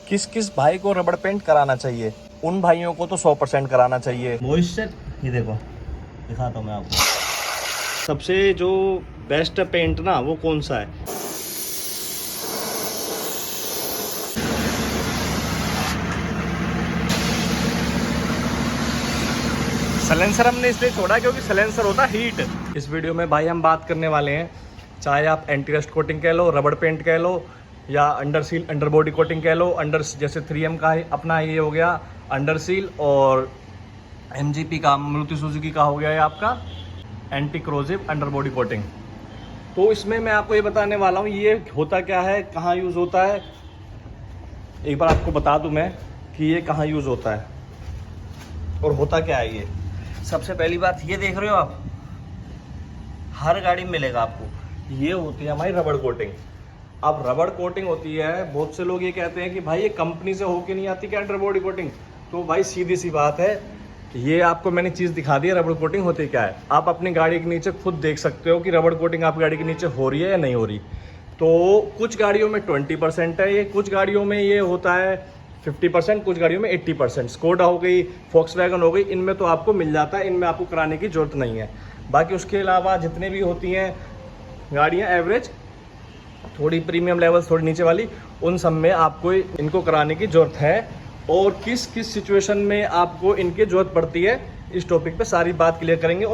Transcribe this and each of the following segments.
किस किस भाई को रबड़ पेंट कराना चाहिए? उन भाइयों को तो 100% कराना चाहिए। मॉइस्चर ये देखो, दिखाता हूँ मैं आपको। सबसे जो बेस्ट पेंट ना वो कौन सा है? सलेंसर हमने इसलिए छोड़ा क्योंकि सलेंसर होता है हीट। इस वीडियो में भाई हम बात करने वाले हैं, चाहे आप एंटी रस्ट कोटिंग कह लो, रबड़ पेंट कह लो, या under seal under body coating कह लो। अंडर जैसे 3M का अपना ये हो गया अंडर सील, और MGP का मारुति सुजुकी का हो गया है आपका anti corrosive under body coating. तो इसमें मैं आपको ये बताने वाला हूँ ये होता क्या है, कहाँ यूज़ होता है। एक बार आपको बता दूँ मैं कि ये कहाँ यूज़ होता है और होता क्या है। ये सबसे पहली बात ये देख रहे हो आप, हर गाड़ी में मिलेगा आपको। ये होती है हमारी रबड़ कोटिंग। अब रबड़ कोटिंग होती है, बहुत से लोग ये कहते हैं कि भाई ये कंपनी से होके नहीं आती क्या अंडर बॉडी कोटिंग? तो भाई सीधी सी बात है, ये आपको मैंने चीज़ दिखा दी है रबड़ कोटिंग होती क्या है। आप अपनी गाड़ी के नीचे खुद देख सकते हो कि रबड़ कोटिंग आपकी गाड़ी के नीचे हो रही है या नहीं हो रही। तो कुछ गाड़ियों में 20% है ये, कुछ गाड़ियों में ये होता है 50%, कुछ गाड़ियों में 80%। स्कोडा हो गई, फॉक्सवैगन हो गई, इनमें तो आपको मिल जाता है, इनमें आपको कराने की ज़रूरत नहीं है। बाकी उसके अलावा जितने भी होती हैं गाड़ियाँ एवरेज, थोड़ी प्रीमियम लेवल थोड़ी नीचे वाली, उन सब में आपको इनको कराने की ज़रूरत है। और किस किस सिचुएशन में आपको इनकी ज़रूरत पड़ती है, इस टॉपिक पे सारी बात क्लियर करेंगे।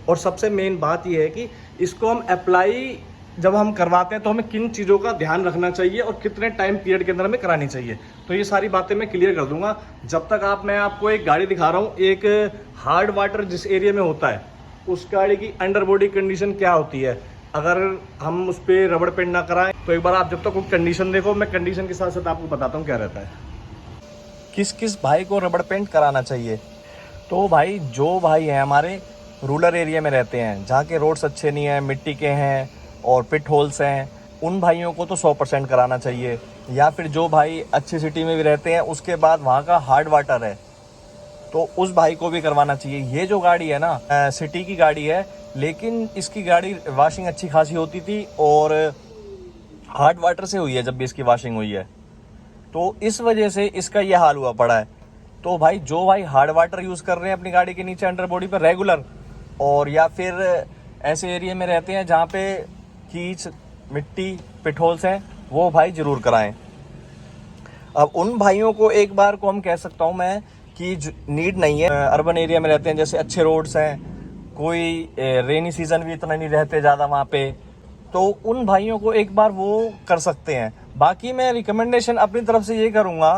और सबसे मेन बात ये है कि इसको हम अप्लाई जब हम करवाते हैं तो हमें किन चीज़ों का ध्यान रखना चाहिए और कितने टाइम पीरियड के अंदर हमें करानी चाहिए। तो ये सारी बातें मैं क्लियर कर दूंगा। जब तक मैं आपको एक गाड़ी दिखा रहा हूँ, एक हार्ड वाटर जिस एरिया में होता है उस गाड़ी की अंडर बॉडी कंडीशन क्या होती है। अगर हम उस पर रबड़ पेंट ना कराएं तो एक बार आप जब तक वो कंडीशन देखो, मैं कंडीशन के साथ साथ आपको बताता हूँ क्या रहता है। किस किस भाई को रबड़ पेंट कराना चाहिए? तो भाई जो भाई हैं हमारे रूरल एरिया में रहते हैं, जहाँ के रोड्स अच्छे नहीं हैं, मिट्टी के हैं और पिट होल्स हैं, उन भाइयों को तो 100% कराना चाहिए। या फिर जो भाई अच्छी सिटी में भी रहते हैं, उसके बाद वहाँ का हार्ड वाटर है, तो उस भाई को भी करवाना चाहिए। ये जो गाड़ी है ना, सिटी की गाड़ी है, लेकिन इसकी गाड़ी वॉशिंग अच्छी खासी होती थी और हार्ड वाटर से हुई है जब भी इसकी वॉशिंग हुई है, तो इस वजह से इसका ये हाल हुआ पड़ा है। तो भाई जो भाई हार्ड वाटर यूज़ कर रहे हैं अपनी गाड़ी के नीचे अंडर बॉडी पर रेगुलर, और या फिर ऐसे एरिया में रहते हैं जहाँ पे कीच मिट्टी पिटहोल्स हैं, वो भाई ज़रूर कराएं। अब उन भाइयों को एक बार को हम कह सकता हूँ मैं कि नीड नहीं है। अर्बन एरिया में रहते हैं, जैसे अच्छे रोड्स हैं, कोई रेनी सीजन भी इतना नहीं रहते ज़्यादा वहाँ पे, तो उन भाइयों को एक बार वो कर सकते हैं। बाकी मैं रिकमेंडेशन अपनी तरफ से ये करूँगा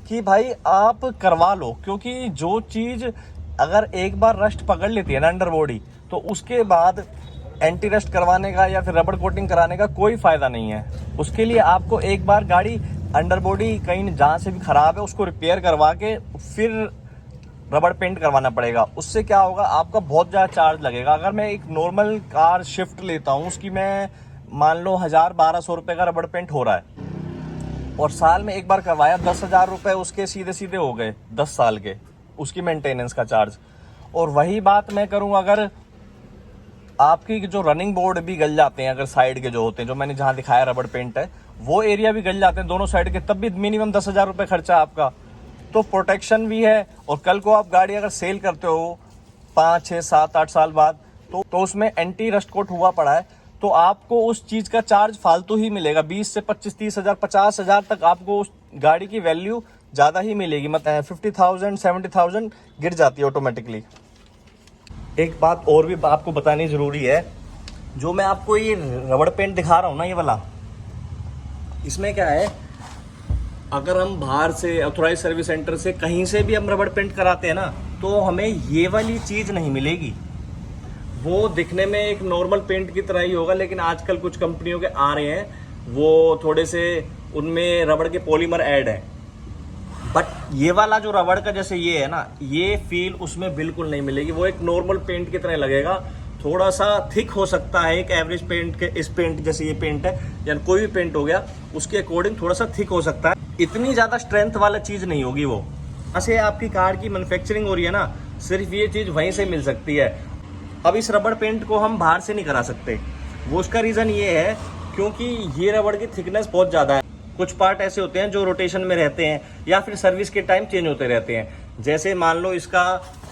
कि भाई आप करवा लो, क्योंकि जो चीज़ अगर एक बार रस्ट पकड़ लेती है ना अंडर बॉडी, तो उसके बाद एंटी रस्ट करवाने का या फिर रबड़ कोटिंग कराने का कोई फ़ायदा नहीं है। उसके लिए आपको एक बार गाड़ी अंडर बॉडी कहीं जहाँ से भी ख़राब है उसको रिपेयर करवा के फिर रबड़ पेंट करवाना पड़ेगा। उससे क्या होगा, आपका बहुत ज़्यादा चार्ज लगेगा। अगर मैं एक नॉर्मल कार शिफ्ट लेता हूँ, उसकी मैं मान लो 1000-1200 रुपये का रबड़ पेंट हो रहा है, और साल में एक बार करवाया 10,000 रुपये उसके सीधे सीधे हो गए 10 साल के, उसकी मेंटेनेंस का चार्ज। और वही बात मैं करूँ, अगर आपकी जो रनिंग बोर्ड भी गल जाते हैं, अगर साइड के जो होते हैं, जो मैंने जहाँ दिखाया रबड़ पेंट है, वो एरिया भी गल जाते हैं दोनों साइड के, तब भी मिनिमम 10,000 रुपये खर्चा आपका। तो प्रोटेक्शन भी है, और कल को आप गाड़ी अगर सेल करते हो 5, 6, 7, 8 साल बाद, तो उसमें एंटी रस्ट कोट हुआ पड़ा है, तो आपको उस चीज़ का चार्ज फालतू ही मिलेगा। 20 से 25, 30,000, 50,000 तक आपको उस गाड़ी की वैल्यू ज़्यादा ही मिलेगी। मतलब 50,000, 70,000 गिर जाती है ऑटोमेटिकली। एक बात और भी आपको बतानी ज़रूरी है, जो मैं आपको ये रबड़ पेंट दिखा रहा हूँ ना, ये वाला, इसमें क्या है, अगर हम बाहर से ऑथोराइज सर्विस सेंटर से कहीं से भी हम रबड़ पेंट कराते हैं ना, तो हमें ये वाली चीज़ नहीं मिलेगी। वो दिखने में एक नॉर्मल पेंट की तरह ही होगा, लेकिन आजकल कुछ कंपनियों के आ रहे हैं, वो थोड़े से उनमें रबड़ के पॉलीमर ऐड है। बट ये वाला जो रबड़ का जैसे ये है ना, ये फील उसमें बिल्कुल नहीं मिलेगी। वो एक नॉर्मल पेंट की तरह लगेगा, थोड़ा सा थिक हो सकता है एक एवरेज पेंट के, इस पेंट जैसे ये पेंट है या कोई भी पेंट हो गया उसके अकॉर्डिंग थोड़ा सा थिक हो सकता है, इतनी ज़्यादा स्ट्रेंथ वाला चीज़ नहीं होगी वो। ऐसे आपकी कार की मैन्युफैक्चरिंग हो रही है ना, सिर्फ ये चीज़ वहीं से मिल सकती है। अब इस रबड़ पेंट को हम बाहर से नहीं करा सकते, वो उसका रीज़न ये है क्योंकि ये रबड़ की थिकनेस बहुत ज़्यादा है। कुछ पार्ट ऐसे होते हैं जो रोटेशन में रहते हैं या फिर सर्विस के टाइम चेंज होते रहते हैं। जैसे मान लो इसका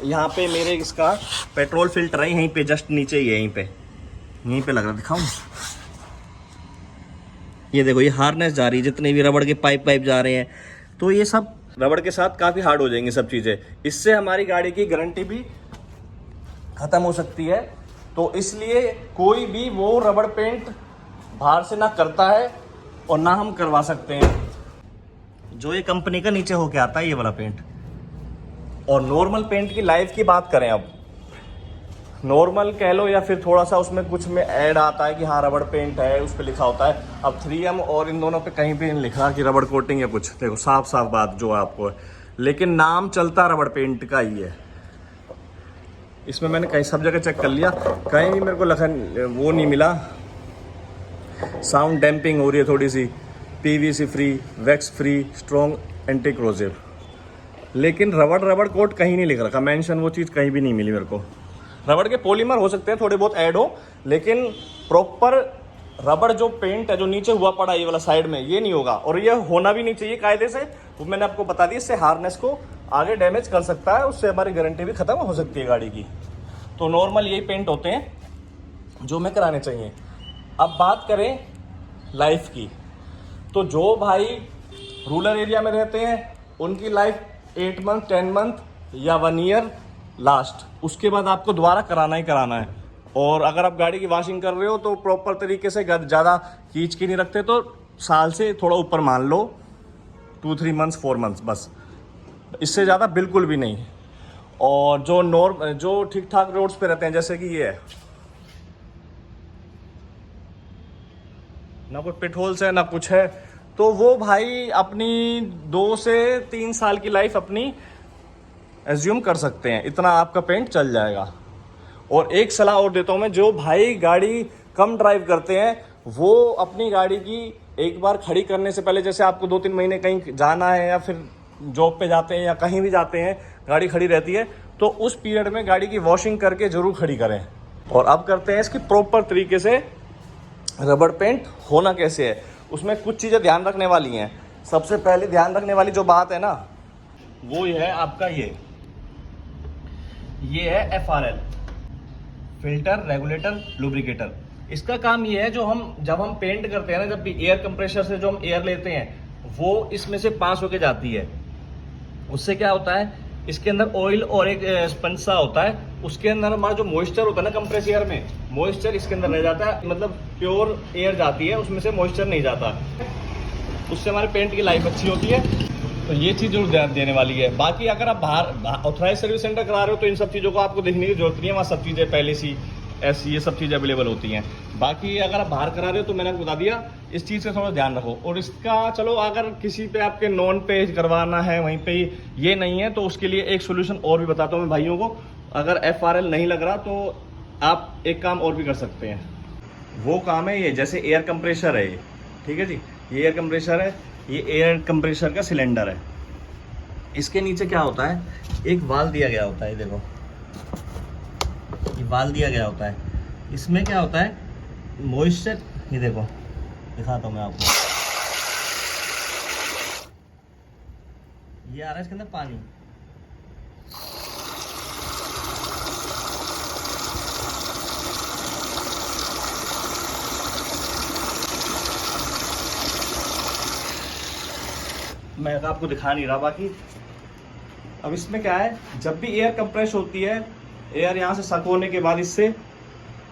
यहाँ पे मेरे इसका पेट्रोल फिल्टर है, यहीं पे जस्ट नीचे ही है, यहीं पे लग रहा, दिखाऊं? ये देखो, ये हार्नेस जा रही है, जितने भी रबड़ के पाइप जा रहे हैं, तो ये सब रबड़ के साथ काफ़ी हार्ड हो जाएंगे सब चीज़ें। इससे हमारी गाड़ी की गारंटी भी ख़त्म हो सकती है। तो इसलिए कोई भी वो रबड़ पेंट बाहर से ना करता है और ना हम करवा सकते हैं। जो ये कंपनी का नीचे होके आता है ये वाला पेंट। और नॉर्मल पेंट की लाइफ की बात करें, अब नॉर्मल कह लो या फिर थोड़ा सा उसमें कुछ में ऐड आता है कि हाँ रबड़ पेंट है, उस पर लिखा होता है। अब 3M और इन दोनों पे कहीं भी नहीं लिखा कि रबड़ कोटिंग या कुछ, देखो साफ साफ बात जो है आपको है, लेकिन नाम चलता रबड़ पेंट का ही है। इसमें मैंने कहीं सब जगह चेक कर लिया, कहीं भी मेरे को लगा वो नहीं मिला। साउंड डैम्पिंग हो रही है थोड़ी सी, PVC free, wax free, strong anti corrosive, लेकिन रबड़ कोट कहीं नहीं लिख रखा, मेंशन वो चीज़ कहीं भी नहीं मिली मेरे को। रबड़ के पॉलीमर हो सकते हैं थोड़े बहुत ऐड हो, लेकिन प्रॉपर रबड़ जो पेंट है जो नीचे हुआ पड़ा ये वाला साइड में, ये नहीं होगा। और ये होना भी नहीं चाहिए कायदे से, वो मैंने आपको बता दी। इससे हार्नेस को आगे डैमेज कर सकता है, उससे हमारी गारंटी भी खत्म हो सकती है गाड़ी की। तो नॉर्मल यही पेंट होते हैं जो हमें कराने चाहिए। अब बात करें लाइफ की, तो जो भाई रूरल एरिया में रहते हैं उनकी लाइफ 8 मंथ, 10 मंथ या 1 ईयर लास्ट, उसके बाद आपको दोबारा कराना ही कराना है। और अगर आप गाड़ी की वॉशिंग कर रहे हो तो प्रॉपर तरीके से, ज़्यादा खींच के नहीं रखते तो साल से थोड़ा ऊपर मान लो, 2-3 मंथ्स 4 मंथ्स बस, इससे ज़्यादा बिल्कुल भी नहीं। और जो ठीक ठाक रोड्स पे रहते हैं, जैसे कि ये है, ना कोई पिटहोल्स है ना कुछ है, तो वो भाई अपनी 2 से 3 साल की लाइफ अपनी एज्यूम कर सकते हैं, इतना आपका पेंट चल जाएगा। और एक सलाह और देता हूँ मैं, जो भाई गाड़ी कम ड्राइव करते हैं वो अपनी गाड़ी की एक बार खड़ी करने से पहले, जैसे आपको 2-3 महीने कहीं जाना है या फिर जॉब पे जाते हैं या कहीं भी जाते हैं, गाड़ी खड़ी रहती है, तो उस पीरियड में गाड़ी की वॉशिंग करके ज़रूर खड़ी करें। और अब करते हैं इसकी प्रॉपर तरीके से रबड़ पेंट होना कैसे है। उसमें कुछ चीज़ें ध्यान रखने वाली हैं। सबसे पहले ध्यान रखने वाली जो बात है ना, वो ये है आपका ये है FRL, फिल्टर रेगुलेटर लुब्रिकेटर। इसका काम ये है, जब हम पेंट करते हैं ना, जब भी एयर कंप्रेसर से जो हम एयर लेते हैं वो इसमें से पास होके जाती है। उससे क्या होता है, इसके अंदर ऑयल और एक स्पंज सा होता है, उसके अंदर हमारा जो मॉइस्चर होता है ना कंप्रेस एयर में, मॉइस्चर इसके अंदर रह जाता है, मतलब प्योर एयर जाती है, उसमें से मॉइस्चर नहीं जाता। उससे हमारे पेंट की लाइफ अच्छी होती है। तो ये चीज़ जरूर ध्यान देने वाली है। बाकी अगर आप बाहर ऑथराइज सर्विस सेंटर करा रहे हो तो इन सब चीज़ों को आपको देखने की जरूरत नहीं है, वहाँ सब चीज़ें पहले से ऐसी ये सब चीज़ें अवेलेबल होती हैं। बाकी अगर आप बाहर करा रहे हो तो मैंने आपको बता दिया, इस चीज़ का थोड़ा ध्यान रखो। और इसका चलो अगर किसी पे आपके नॉन पे करवाना है, वहीं पे ये नहीं है, तो उसके लिए एक सोल्यूशन और भी बताता हूँ मैं भाइयों को। अगर FRL नहीं लग रहा तो आप एक काम और भी कर सकते हैं। वो काम है ये, जैसे एयर कंप्रेसर है ये, ठीक है जी, ये एयर कंप्रेसर है, ये एयर कंप्रेसर का सिलेंडर है। इसके नीचे क्या होता है, एक वाल्व दिया गया होता है, देखो ये वाल्व दिया गया होता है। इसमें क्या होता है, मॉइस्चर, ये देखो दिखाता हूँ मैं आपको, ये आ रहा है इसके अंदर पानी, मैं आपको दिखा नहीं रहा। बाकी अब इसमें क्या है, जब भी एयर कंप्रेस होती है, एयर यहाँ से सक होने के बाद, इससे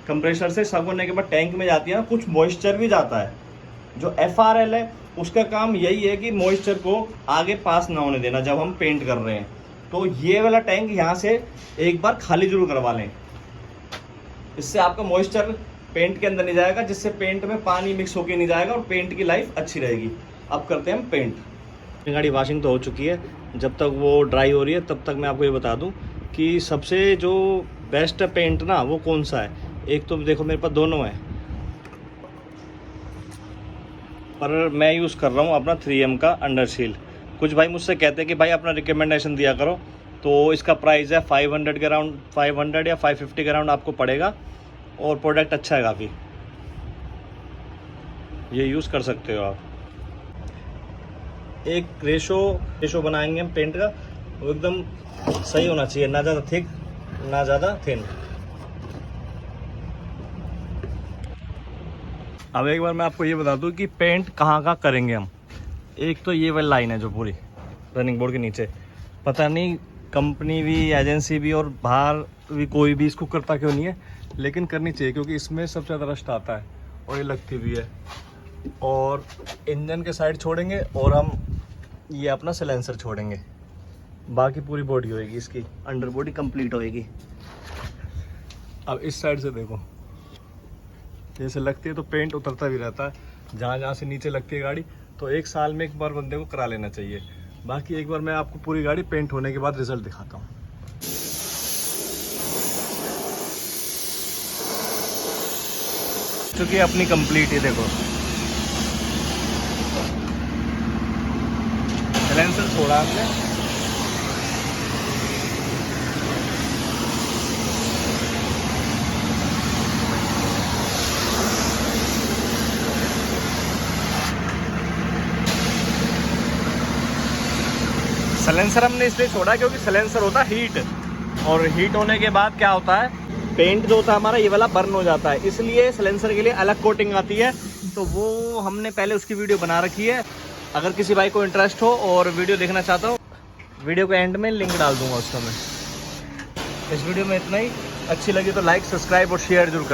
कंप्रेसर से सक होने के बाद टैंक में जाती है ना, कुछ मॉइस्चर भी जाता है। जो FRL है उसका काम यही है कि मॉइस्चर को आगे पास ना होने देना जब हम पेंट कर रहे हैं। तो ये वाला टैंक यहाँ से एक बार खाली जरूर करवा लें, इससे आपका मॉइस्चर पेंट के अंदर नहीं जाएगा, जिससे पेंट में पानी मिक्स होके नहीं जाएगा और पेंट की लाइफ अच्छी रहेगी। अब करते हैं हम पेंट। गाड़ी वॉशिंग तो हो चुकी है, जब तक वो ड्राई हो रही है तब तक मैं आपको ये बता दूं कि सबसे जो बेस्ट पेंट ना वो कौन सा है। एक तो देखो मेरे पास दोनों है, पर मैं यूज़ कर रहा हूँ अपना 3M का अंडरसील। कुछ भाई मुझसे कहते हैं कि भाई अपना रिकमेंडेशन दिया करो, तो इसका प्राइस है 500 के अराउंड, 500 या 550 के अराउंड आपको पड़ेगा, और प्रोडक्ट अच्छा है काफ़ी, ये यूज़ कर सकते हो आप। एक रेशो बनाएंगे हम पेंट का, वो एकदम सही होना चाहिए, ना ज़्यादा थिक ना ज़्यादा थिन। अब एक बार मैं आपको ये बता दूं कि पेंट कहाँ करेंगे हम। एक तो ये वाली लाइन है जो पूरी रनिंग बोर्ड के नीचे, पता नहीं कंपनी भी एजेंसी भी और बाहर भी कोई भी इसको करता क्यों नहीं है, लेकिन करनी चाहिए क्योंकि इसमें सबसे ज़्यादा रस्ट आता है और ये लगती भी है। और इंजन के साइड छोड़ेंगे और हम ये अपना सिलेंसर छोड़ेंगे, बाकी पूरी बॉडी होएगी इसकी, अंडर बॉडी कंप्लीट होएगी। अब इस साइड से देखो, जैसे लगती है तो पेंट उतरता भी रहता है जहाँ जहाँ से नीचे लगती है गाड़ी, तो एक साल में एक बार बंदे को करा लेना चाहिए। बाकी एक बार मैं आपको पूरी गाड़ी पेंट होने के बाद रिजल्ट दिखाता हूँ। चूँकि अपनी कंप्लीट ही देखो, साइलेंसर छोड़ा आपने, साइलेंसर हमने इसलिए छोड़ा क्योंकि साइलेंसर होता है हीट, और हीट होने के बाद क्या होता है, पेंट जो होता है हमारा ये वाला बर्न हो जाता है, इसलिए साइलेंसर के लिए अलग कोटिंग आती है। तो वो हमने पहले उसकी वीडियो बना रखी है, अगर किसी भाई को इंटरेस्ट हो और वीडियो देखना चाहता हो, वीडियो के एंड में लिंक डाल दूंगा उसका मैं। इस वीडियो में इतना ही, अच्छी लगी तो लाइक सब्सक्राइब और शेयर जरूर कर।